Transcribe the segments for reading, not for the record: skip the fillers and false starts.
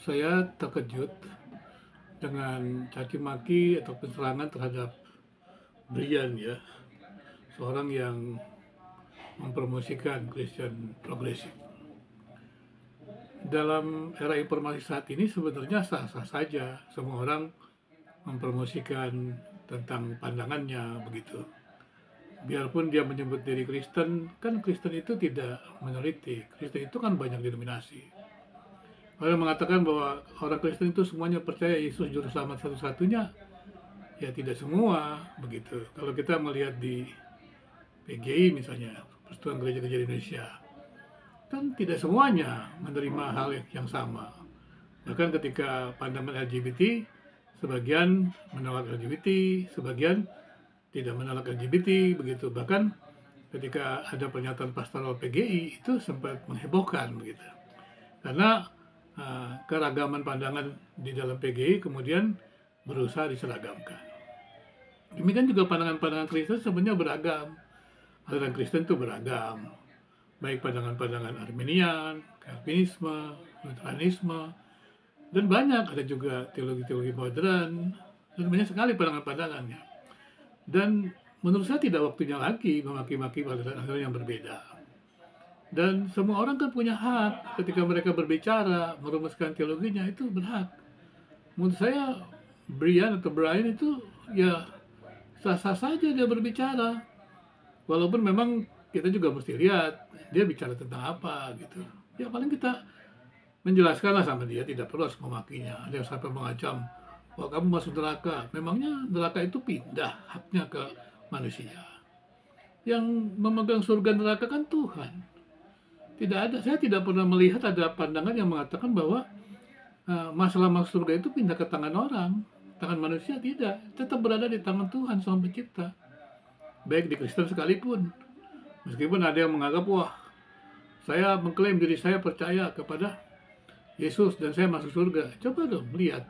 Saya terkejut dengan caci maki atau serangan terhadap Brian ya, seorang yang mempromosikan Kristen progresif. Dalam era informasi saat ini sebenarnya sah-sah saja semua orang mempromosikan tentang pandangannya begitu. Biarpun dia menyebut diri Kristen, kan Kristen itu tidak meneliti. Kristen itu kan banyak denominasi. Orang mengatakan bahwa orang Kristen itu semuanya percaya Yesus juru selamat satu-satunya, ya tidak semua begitu. Kalau kita melihat di PGI misalnya, Persatuan Gereja-Gereja Indonesia, kan tidak semuanya menerima hal yang sama. Bahkan ketika pandangan LGBT, sebagian menolak LGBT, sebagian tidak menolak LGBT begitu. Bahkan ketika ada pernyataan pastoral PGI itu sempat menghebohkan begitu. Karena keragaman pandangan di dalam PGI kemudian berusaha diseragamkan. Demikian juga pandangan-pandangan Kristen sebenarnya beragam. Aliran Kristen itu beragam, baik pandangan-pandangan Arminian, Calvinisme, Lutheranisme, dan banyak, ada juga teologi-teologi modern, dan banyak sekali pandangan-pandangannya. Dan menurut saya tidak waktunya lagi memaki-maki aliran-aliran yang berbeda. Dan semua orang kan punya hak ketika mereka berbicara, merumuskan teologinya, itu berhak. Menurut saya, Brian itu ya sah-sah saja dia berbicara. Walaupun memang kita juga mesti lihat dia bicara tentang apa gitu. Ya paling kita menjelaskanlah sama dia, tidak perlu harus memakinya. Ada yang sampai mengancam, wah kamu masuk neraka. Memangnya neraka itu pindah haknya ke manusia. Yang memegang surga neraka kan Tuhan. Tidak ada, saya tidak pernah melihat ada pandangan yang mengatakan bahwa masalah masuk surga itu pindah ke tangan orang, tangan manusia tidak. Tetap berada di tangan Tuhan Sang Pencipta. Baik di Kristen sekalipun. Meskipun ada yang menganggap, wah, saya mengklaim diri saya percaya kepada Yesus dan saya masuk surga. Coba dong lihat.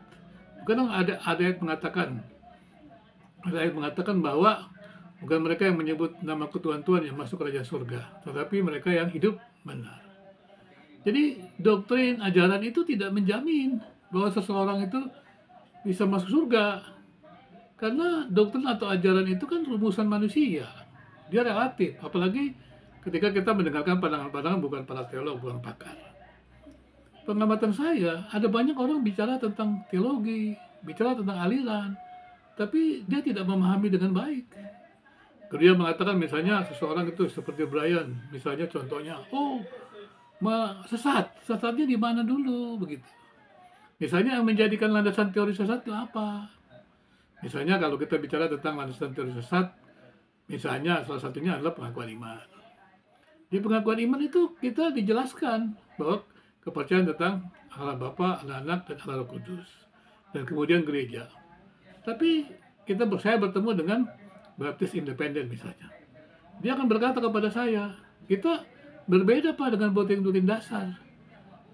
Bukan ada ayat mengatakan bahwa bukan mereka yang menyebut nama Tuhan yang masuk kerajaan surga, tetapi mereka yang hidup benar. Jadi doktrin ajaran itu tidak menjamin bahwa seseorang itu bisa masuk surga. Karena doktrin atau ajaran itu kan rumusan manusia. Dia relatif, apalagi ketika kita mendengarkan pandangan-pandangan bukan para teolog, bukan pakar. Pengamatan saya, ada banyak orang bicara tentang teologi, bicara tentang aliran, tapi dia tidak memahami dengan baik. Dia mengatakan misalnya seseorang itu seperti Brian, misalnya contohnya, sesatnya di mana dulu, begitu. Misalnya yang menjadikan landasan teori sesat itu apa? Misalnya kalau kita bicara tentang landasan teori sesat, misalnya salah satunya adalah pengakuan iman. Di pengakuan iman itu kita dijelaskan bahwa kepercayaan tentang Allah Bapa, Allah Anak, dan Allah Roh Kudus. Dan kemudian gereja. Tapi saya bertemu dengan baptis independen misalnya. Dia akan berkata kepada saya, kita berbeda Pak dengan doktrin dasar.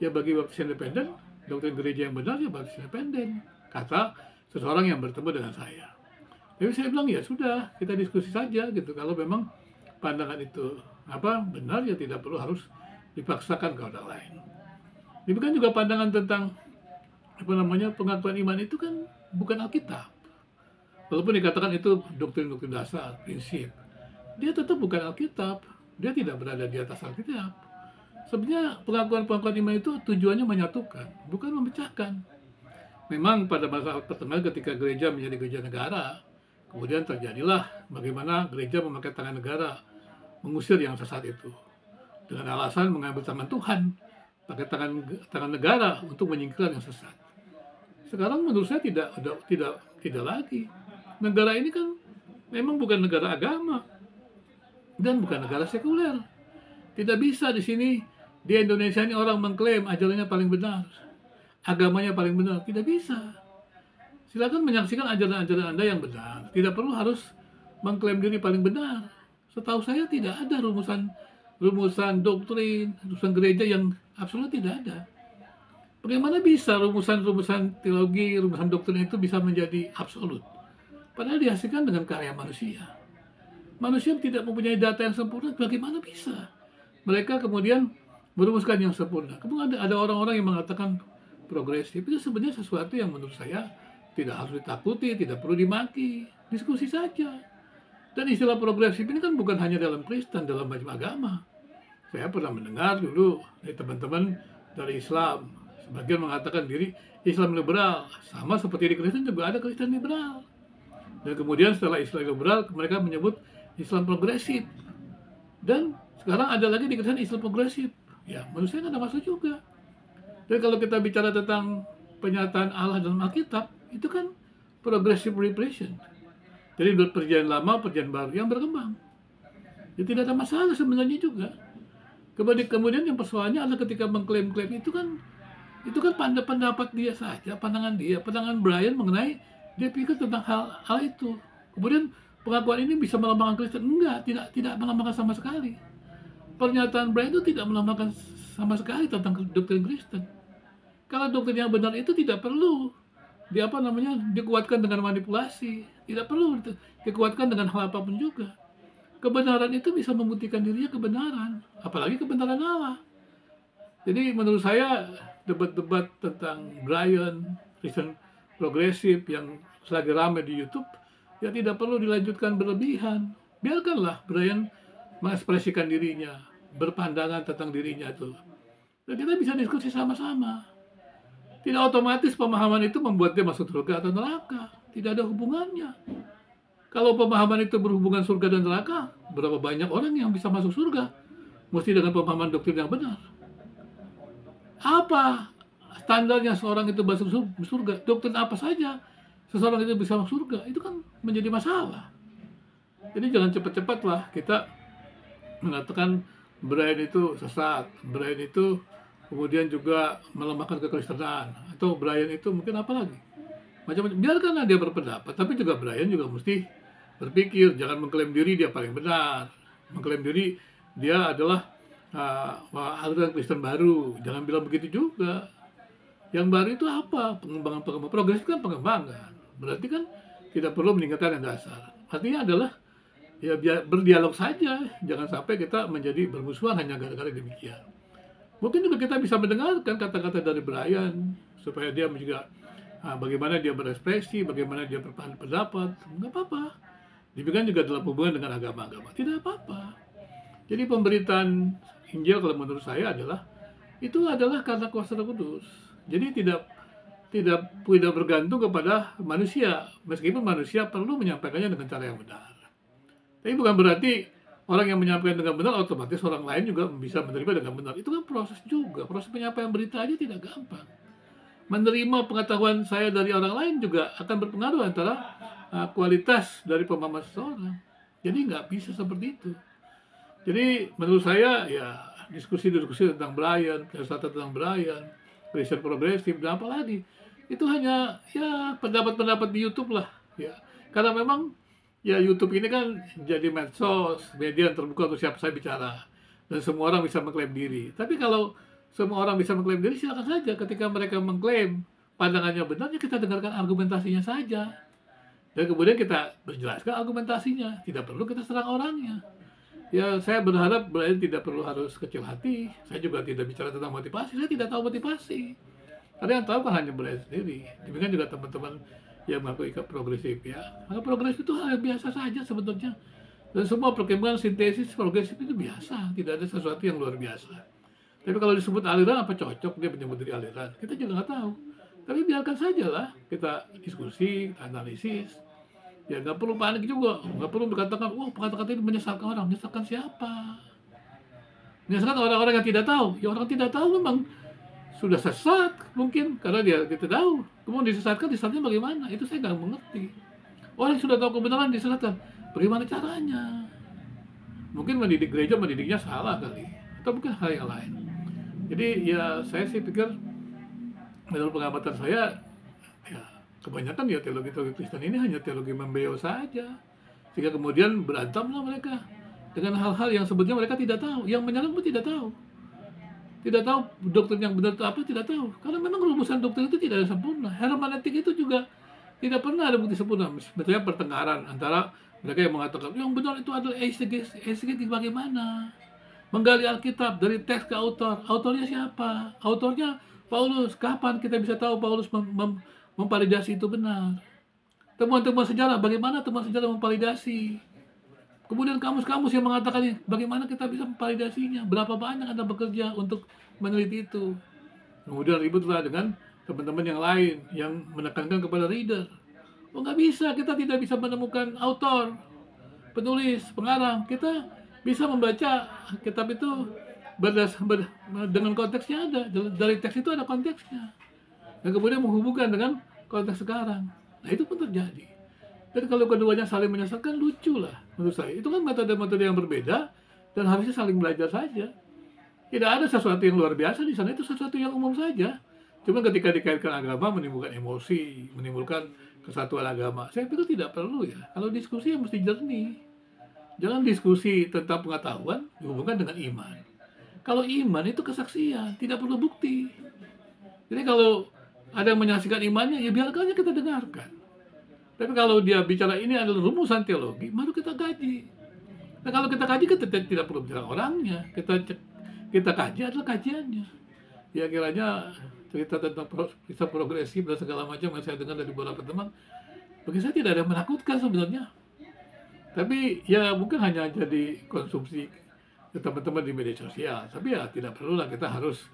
Ya bagi baptis independen, doktrin gereja yang benar ya baptis independen. Kata seseorang yang bertemu dengan saya. Jadi saya bilang ya sudah, kita diskusi saja gitu. Kalau memang pandangan itu benar ya tidak perlu harus dipaksakan ke orang lain. Demikian juga pandangan tentang pengakuan iman itu kan bukan Alkitab. Walaupun dikatakan itu doktrin-doktrin dasar, prinsip, dia tetap bukan Alkitab. Dia tidak berada di atas Alkitab. Sebenarnya pengakuan iman itu tujuannya menyatukan, bukan memecahkan. Memang pada masa pertengahan ketika gereja menjadi gereja negara, kemudian terjadilah bagaimana gereja memakai tangan negara mengusir yang sesat itu. Dengan alasan mengambil tangan Tuhan, pakai tangan negara untuk menyingkirkan yang sesat. Sekarang menurut saya tidak lagi. Negara ini kan memang bukan negara agama dan bukan negara sekuler. Tidak bisa di sini di Indonesia ini orang mengklaim ajarannya paling benar, agamanya paling benar. Tidak bisa. Silakan menyaksikan ajaran-ajaran Anda yang benar. Tidak perlu harus mengklaim diri paling benar. Setahu saya tidak ada rumusan doktrin, rumusan gereja yang absolut, tidak ada. Bagaimana bisa rumusan teologi, rumusan doktrin itu bisa menjadi absolut? Padahal dihasilkan dengan karya manusia. Manusia tidak mempunyai data yang sempurna, bagaimana bisa? Mereka kemudian merumuskan yang sempurna. Kemudian ada orang-orang yang mengatakan progresif itu sebenarnya sesuatu yang menurut saya tidak harus ditakuti, tidak perlu dimaki, diskusi saja. Dan istilah progresif ini kan bukan hanya dalam Kristen, dalam banyak agama. Saya pernah mendengar dulu dari teman-teman dari Islam, sebagian mengatakan diri Islam liberal, sama seperti di Kristen juga ada Kristen liberal. Dan kemudian setelah Islam liberal, mereka menyebut Islam progresif. Dan sekarang ada lagi di Kristen Islam progresif. Ya, menurut saya nggak ada masalah juga. Dan kalau kita bicara tentang penyataan Allah dalam Alkitab, itu kan progressive revelation. Jadi menurut perjanjian lama, perjanjian baru yang berkembang. Ya tidak ada masalah sebenarnya juga. Kemudian yang persoalannya adalah ketika mengklaim-klaim itu kan pendapat dia saja, pandangan Brian mengenai dia pikir tentang hal itu. Kemudian pengakuan ini bisa melambangkan Kristen? Enggak, tidak melambangkan sama sekali. Pernyataan Brian itu tidak melambangkan sama sekali tentang doktrin Kristen. Kalau doktrin yang benar itu tidak perlu dikuatkan dengan manipulasi, tidak perlu dikuatkan dengan hal apapun juga. Kebenaran itu bisa membuktikan dirinya kebenaran, apalagi kebenaran Allah. Jadi menurut saya debat-debat tentang Brian, Kristen progresif yang lagi ramai di YouTube, ya tidak perlu dilanjutkan berlebihan. Biarkanlah Brian mengekspresikan dirinya, berpandangan tentang dirinya itu. Dan kita bisa diskusi sama-sama. Tidak otomatis pemahaman itu membuat dia masuk surga atau neraka. Tidak ada hubungannya. Kalau pemahaman itu berhubungan surga dan neraka, berapa banyak orang yang bisa masuk surga? Mesti dengan pemahaman doktrin yang benar. Apa standarnya seorang itu masuk surga? Doktrin apa saja seseorang itu bisa masuk surga? Itu kan menjadi masalah. Jadi jangan cepat-cepatlah kita mengatakan Brian itu sesat, Brian itu kemudian juga melemahkan kekristenan, atau Brian itu mungkin apa lagi, macam-macam. Biarkanlah dia berpendapat, tapi juga Brian juga mesti berpikir, jangan mengklaim diri dia paling benar, mengklaim diri dia adalah aliran Kristen baru, jangan bilang begitu juga. Yang baru itu apa? Pengembangan, progres kan pengembangan, berarti kan tidak perlu meningkatkan yang dasar. Artinya adalah ya berdialog saja, jangan sampai kita menjadi bermusuhan hanya gara-gara demikian. Mungkin juga kita bisa mendengarkan kata-kata dari Brian, supaya dia juga bagaimana dia berekspresi, bagaimana dia berpendapat, nggak apa-apa. Demikian juga dalam hubungan dengan agama-agama, tidak apa-apa. Jadi pemberitaan Injil kalau menurut saya itu adalah karena kuasa Roh Kudus. Jadi tidak bergantung kepada manusia, meskipun manusia perlu menyampaikannya dengan cara yang benar. Tapi bukan berarti orang yang menyampaikan dengan benar, otomatis orang lain juga bisa menerima dengan benar. Itu kan proses juga. Proses penyampaian berita aja tidak gampang. Menerima pengetahuan saya dari orang lain juga akan berpengaruh antara kualitas dari pemahaman seseorang. Jadi nggak bisa seperti itu. Jadi menurut saya ya diskusi-diskusi tentang Brian, kesatuan tentang Brian, Kristen progresif, dan apa lagi. Itu hanya ya pendapat-pendapat di YouTube lah. Ya. Karena memang ya YouTube ini kan jadi medsos, media yang terbuka untuk siapa saya bicara. Dan semua orang bisa mengklaim diri. Tapi kalau semua orang bisa mengklaim diri, silakan saja. Ketika mereka mengklaim pandangannya benar, ya kita dengarkan argumentasinya saja. Dan kemudian kita berjelaskan argumentasinya. Tidak perlu kita serang orangnya. Ya saya berharap Brian tidak perlu harus kecil hati. Saya juga tidak bicara tentang motivasi. Saya tidak tahu motivasi. Karena yang tahu kan hanya Brian sendiri. Demikian juga teman-teman yang mengaku ikut progresif ya. Maka progresif itu hal yang biasa saja sebetulnya. Dan semua perkembangan sintesis progresif itu biasa, tidak ada sesuatu yang luar biasa. Tapi kalau disebut aliran, apa cocok dia menyebut diri aliran? Kita juga nggak tahu. Tapi biarkan saja lah, kita diskusi, kita analisis. Ya nggak perlu panik juga, nggak perlu berkatakan, wah kata-kata ini menyesatkan orang. Menyesatkan siapa? Menyesatkan orang-orang yang tidak tahu. Ya orang tidak tahu memang sudah sesat mungkin karena dia tidak tahu. Kemudian disesatnya bagaimana? Itu saya nggak mengerti. Orang yang sudah tahu kebenaran disesatkan, bagaimana caranya? Mungkin mendidiknya salah kali, atau mungkin hal yang lain. Jadi ya saya sih pikir menurut pengamatan saya ya kebanyakan ya teologi-teologi Kristen ini hanya teologi membeo saja, sehingga kemudian berantamlah mereka dengan hal-hal yang sebetulnya mereka tidak tahu, yang menyerang pun tidak tahu. Tidak tahu doktrin yang benar itu apa, tidak tahu. Karena memang rumusan doktrin itu tidak ada sempurna. Hermeneutik itu juga tidak pernah ada bukti sempurna. Sebetulnya pertengahan antara mereka yang mengatakan yang benar itu adalah exegesis bagaimana? Menggali Alkitab dari teks ke autor. Autornya siapa? Autornya Paulus, kapan kita bisa tahu Paulus memvalidasi itu benar? Temuan-temuan sejarah, bagaimana temuan sejarah memvalidasi? Kemudian kamus-kamus yang mengatakan ini, bagaimana kita bisa memvalidasinya? Berapa banyak Anda bekerja untuk meneliti itu? Kemudian ributlah dengan teman-teman yang lain yang menekankan kepada reader. Oh, nggak bisa, kita tidak bisa menemukan autor, penulis, pengarang. Kita bisa membaca kitab itu dengan konteksnya ada. Dari teks itu ada konteksnya. Dan kemudian menghubungkan dengan konteks sekarang. Nah, itu pun terjadi. Dan kalau keduanya saling menyesatkan, lucu lah menurut saya. Itu kan metode-metode yang berbeda dan harusnya saling belajar saja. Tidak ada sesuatu yang luar biasa di sana, itu sesuatu yang umum saja. Cuma ketika dikaitkan agama menimbulkan emosi, menimbulkan kesatuan agama. Saya pikir tidak perlu ya. Kalau diskusi ya mesti jernih. Jangan diskusi tentang pengetahuan dihubungkan dengan iman. Kalau iman itu kesaksian, tidak perlu bukti. Jadi kalau ada yang menyaksikan imannya, ya biarkan aja kita dengarkan. Tapi kalau dia bicara ini adalah rumusan teologi, baru kita kaji. Nah, kalau kita kaji, kita tidak perlu bicara orangnya. Kita kaji adalah kajiannya. Ya kiranya cerita tentang kisah progresif dan segala macam yang saya dengar dari beberapa teman, bagi saya tidak ada yang menakutkan sebenarnya. Tapi ya mungkin hanya jadi konsumsi teman-teman di media sosial. Tapi ya tidak perlulah kita harus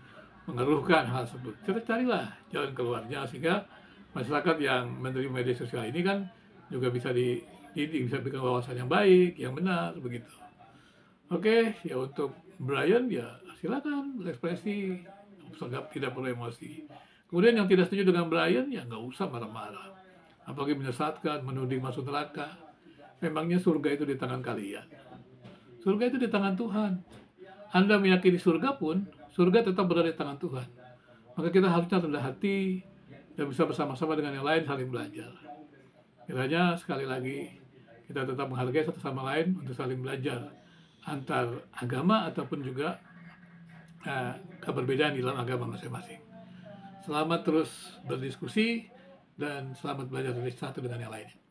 mengeluhkan hal tersebut. Kita carilah jalan keluarnya sehingga masyarakat yang menerima media sosial ini kan juga bisa dididik, bisa bikin wawasan yang baik, yang benar, begitu. Oke, ya untuk Brian ya silakan berekspresi, tidak perlu emosi. Kemudian yang tidak setuju dengan Brian ya nggak usah marah-marah, apalagi menyesatkan, menuding masuk neraka. Memangnya surga itu di tangan kalian? Surga itu di tangan Tuhan. Anda meyakini surga pun, surga tetap berada di tangan Tuhan. Maka kita harusnya rendah hati dan bisa bersama-sama dengan yang lain saling belajar. Kiranya sekali lagi kita tetap menghargai satu sama lain untuk saling belajar antar agama ataupun juga keberbedaan di dalam agama masing-masing. Selamat terus berdiskusi dan selamat belajar dari satu dengan yang lainnya.